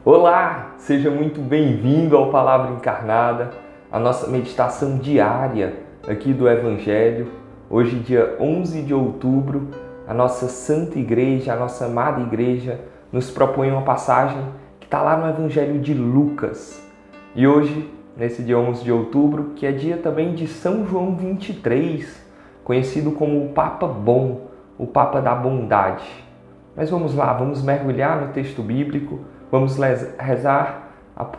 Olá, seja muito bem-vindo ao Palavra Encarnada, a nossa meditação diária aqui do Evangelho. Hoje, dia 11 de outubro, a nossa Santa Igreja, a nossa amada Igreja, nos propõe uma passagem que está lá no Evangelho de Lucas. E hoje, nesse dia 11 de outubro, que é dia também de São João 23, conhecido como o Papa Bom, o Papa da Bondade. Mas vamos lá, vamos mergulhar no texto bíblico, vamos rezar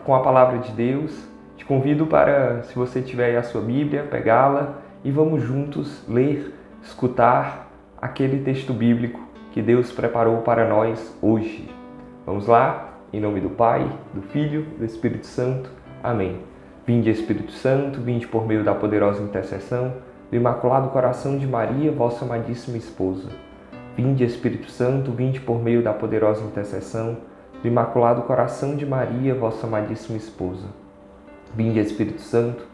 com a palavra de Deus. Te convido para, se você tiver aí a sua Bíblia, pegá-la e vamos juntos ler, escutar aquele texto bíblico que Deus preparou para nós hoje. Vamos lá? Em nome do Pai, do Filho, do Espírito Santo. Amém. Vinde, Espírito Santo, vinde por meio da poderosa intercessão do Imaculado Coração de Maria, vossa amadíssima esposa. Vinde, Espírito Santo, vinde por meio da poderosa intercessão do Imaculado Coração de Maria, vossa amadíssima esposa. Vinde, Espírito Santo,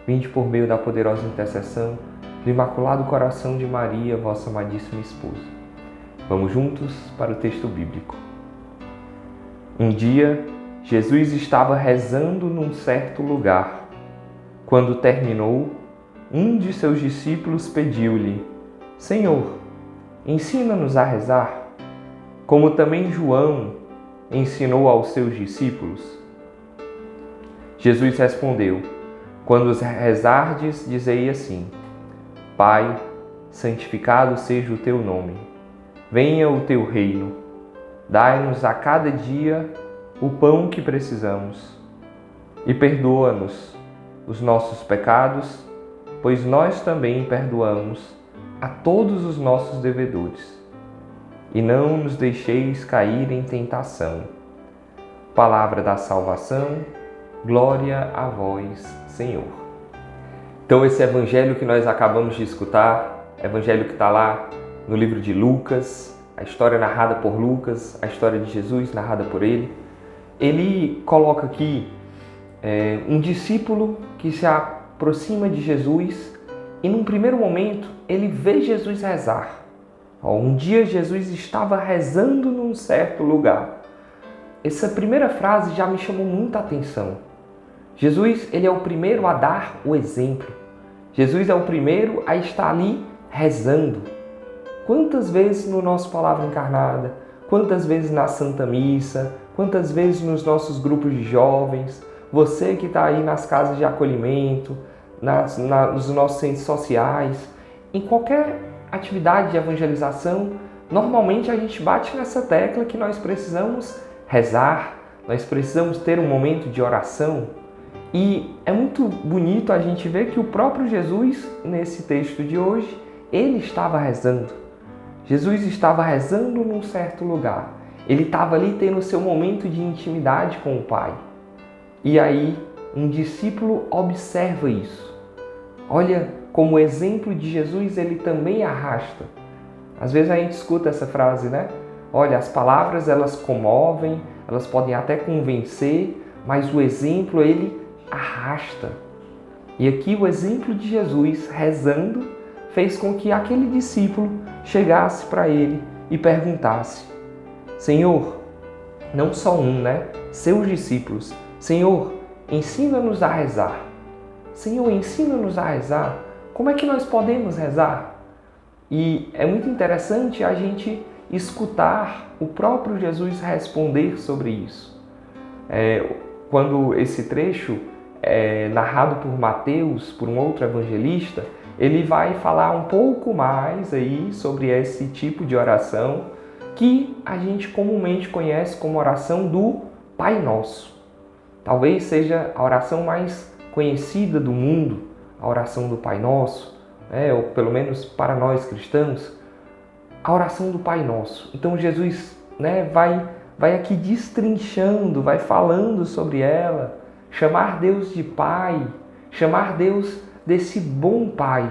vinde por meio da poderosa intercessão do Imaculado Coração de Maria, vossa amadíssima esposa. Vamos juntos para o texto bíblico. Um dia, Jesus estava rezando num certo lugar. Quando terminou, um de seus discípulos pediu-lhe: Senhor, ensina-nos a rezar, como também João ensinou aos seus discípulos. Jesus respondeu: Quando rezardes, dizei assim: Pai, santificado seja o teu nome. Venha o teu reino. Dai-nos a cada dia o pão que precisamos. E perdoa-nos os nossos pecados, pois nós também perdoamos a todos os nossos devedores. E não nos deixeis cair em tentação. Palavra da salvação, glória a vós, Senhor. Então esse evangelho que nós acabamos de escutar, evangelho que está lá no livro de Lucas, a história narrada por Lucas, a história de Jesus narrada por ele coloca aqui um discípulo que se aproxima de Jesus e num primeiro momento ele vê Jesus rezar. Um dia Jesus estava rezando num certo lugar. Essa primeira frase já me chamou muita atenção. Jesus, ele é o primeiro a dar o exemplo. Jesus é o primeiro a estar ali rezando. Quantas vezes no nosso Palavra Encarnada, quantas vezes na Santa Missa, quantas vezes nos nossos grupos de jovens, você que está aí nas casas de acolhimento, nos nossos centros sociais, em qualquer atividade de evangelização, normalmente a gente bate nessa tecla que nós precisamos rezar, nós precisamos ter um momento de oração. E é muito bonito a gente ver que o próprio Jesus, nesse texto de hoje, ele estava rezando. Jesus estava rezando num certo lugar. Ele estava ali tendo o seu momento de intimidade com o Pai. E aí, um discípulo observa isso. Olha como o exemplo de Jesus, ele também arrasta. Às vezes a gente escuta essa frase, né? Olha, as palavras, elas comovem, elas podem até convencer, mas o exemplo, ele arrasta. E aqui o exemplo de Jesus rezando fez com que aquele discípulo chegasse para ele e perguntasse: Senhor, não só um, né? Seus discípulos, Senhor, ensina-nos a rezar. Senhor, ensina-nos a rezar. Como é que nós podemos rezar? E é muito interessante a gente escutar o próprio Jesus responder sobre isso. Quando esse trecho é narrado por Mateus, por um outro evangelista, ele vai falar um pouco mais aí sobre esse tipo de oração que a gente comumente conhece como oração do Pai Nosso. Talvez seja a oração mais conhecida do mundo, a oração do Pai Nosso, ou pelo menos para nós cristãos, a oração do Pai Nosso. Então Jesus vai aqui destrinchando, vai falando sobre ela, chamar Deus de Pai, chamar Deus desse bom Pai.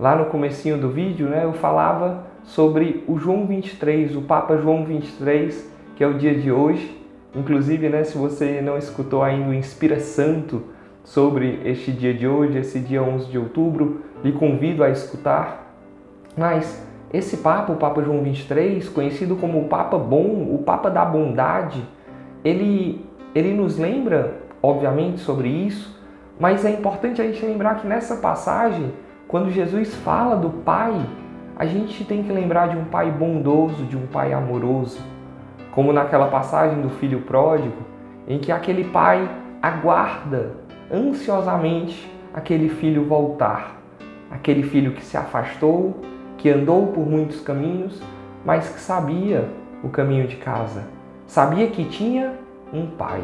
Lá no comecinho do vídeo, eu falava sobre o João 23, o Papa João 23, que é o dia de hoje. Inclusive, se você não escutou ainda o Inspira Santo sobre este dia de hoje, esse dia 11 de outubro, lhe convido a escutar. Mas esse Papa, o Papa João 23, conhecido como o Papa Bom, o Papa da Bondade, ele nos lembra, obviamente, sobre isso, mas é importante a gente lembrar que nessa passagem, quando Jesus fala do Pai, a gente tem que lembrar de um Pai bondoso, de um Pai amoroso, como naquela passagem do filho pródigo, em que aquele pai aguarda ansiosamente aquele filho voltar, aquele filho que se afastou, que andou por muitos caminhos, mas que sabia o caminho de casa, sabia que tinha um pai.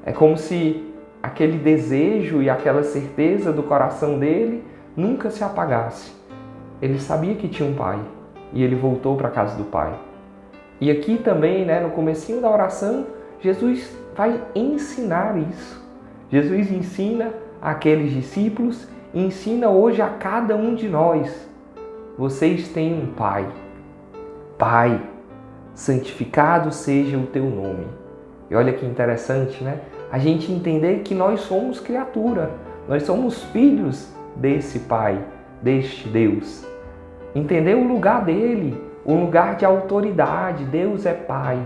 É como se aquele desejo e aquela certeza do coração dele nunca se apagasse. Ele sabia que tinha um pai e ele voltou para a casa do pai. E aqui também, no comecinho da oração, Jesus vai ensinar isso. Jesus ensina àqueles discípulos e ensina hoje a cada um de nós. Vocês têm um Pai. Pai, santificado seja o teu nome. E olha que interessante, a gente entender que nós somos criatura, nós somos filhos desse Pai, deste Deus. Entender o lugar dele, o lugar de autoridade. Deus é Pai.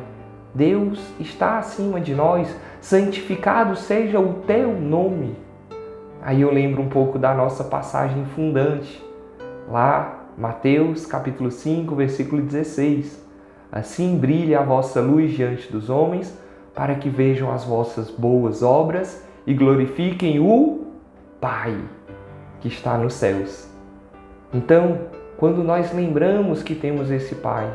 Deus está acima de nós. Santificado seja o teu nome. Aí eu lembro um pouco da nossa passagem fundante. Lá, Mateus capítulo 5, versículo 16. Assim brilha a vossa luz diante dos homens, para que vejam as vossas boas obras e glorifiquem o Pai que está nos céus. Então, quando nós lembramos que temos esse Pai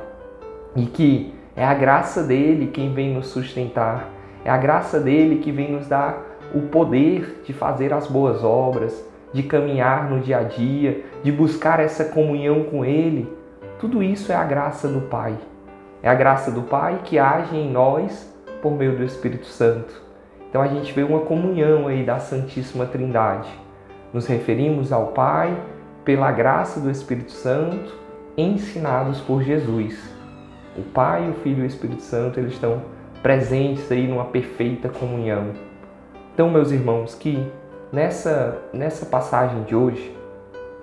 e que é a graça dele quem vem nos sustentar, é a graça dele que vem nos dar o poder de fazer as boas obras, de caminhar no dia a dia, de buscar essa comunhão com ele, tudo isso é a graça do Pai. É a graça do Pai que age em nós por meio do Espírito Santo. Então a gente vê uma comunhão aí da Santíssima Trindade. Nos referimos ao Pai pela graça do Espírito Santo, ensinados por Jesus. O Pai, o Filho e o Espírito Santo, eles estão presentes aí numa perfeita comunhão. Então, meus irmãos, que nessa passagem de hoje,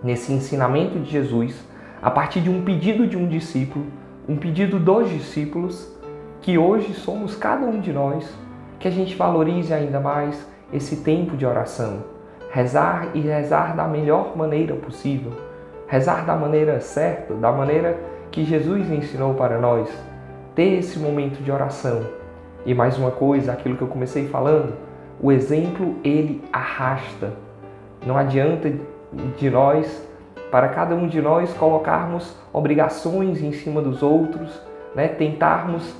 nesse ensinamento de Jesus, a partir de um pedido de um discípulo, um pedido dos discípulos, que hoje somos cada um de nós, que a gente valorize ainda mais esse tempo de oração. Rezar e rezar da melhor maneira possível. Rezar da maneira certa, da maneira que Jesus ensinou para nós. Ter esse momento de oração. E mais uma coisa, aquilo que eu comecei falando, o exemplo ele arrasta. Não adianta para cada um de nós colocarmos obrigações em cima dos outros, tentarmos,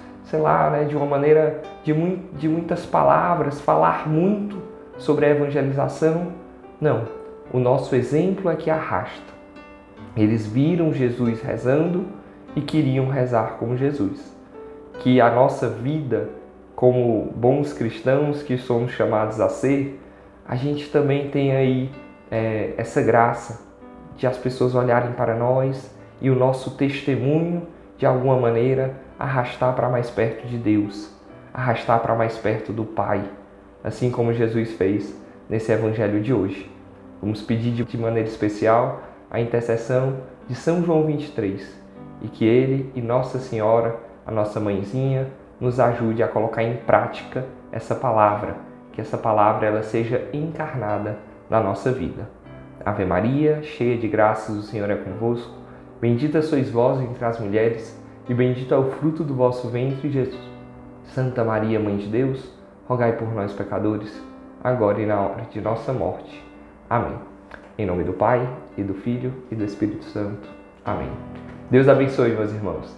de uma maneira de muitas palavras, falar muito sobre a evangelização. Não, o nosso exemplo é que arrasta. Eles viram Jesus rezando e queriam rezar como Jesus. Que a nossa vida, como bons cristãos que somos chamados a ser, a gente também tem aí essa graça de as pessoas olharem para nós e o nosso testemunho, de alguma maneira, arrastar para mais perto de Deus, arrastar para mais perto do Pai, assim como Jesus fez nesse Evangelho de hoje. Vamos pedir de maneira especial a intercessão de São João 23 e que ele e Nossa Senhora, a nossa mãezinha, nos ajude a colocar em prática essa palavra, que essa palavra ela seja encarnada na nossa vida. Ave Maria, cheia de graças, o Senhor é convosco. Bendita sois vós entre as mulheres, e bendito é o fruto do vosso ventre, Jesus. Santa Maria, Mãe de Deus, rogai por nós, pecadores, agora e na hora de nossa morte. Amém. Em nome do Pai, e do Filho, e do Espírito Santo. Amém. Deus abençoe, meus irmãos.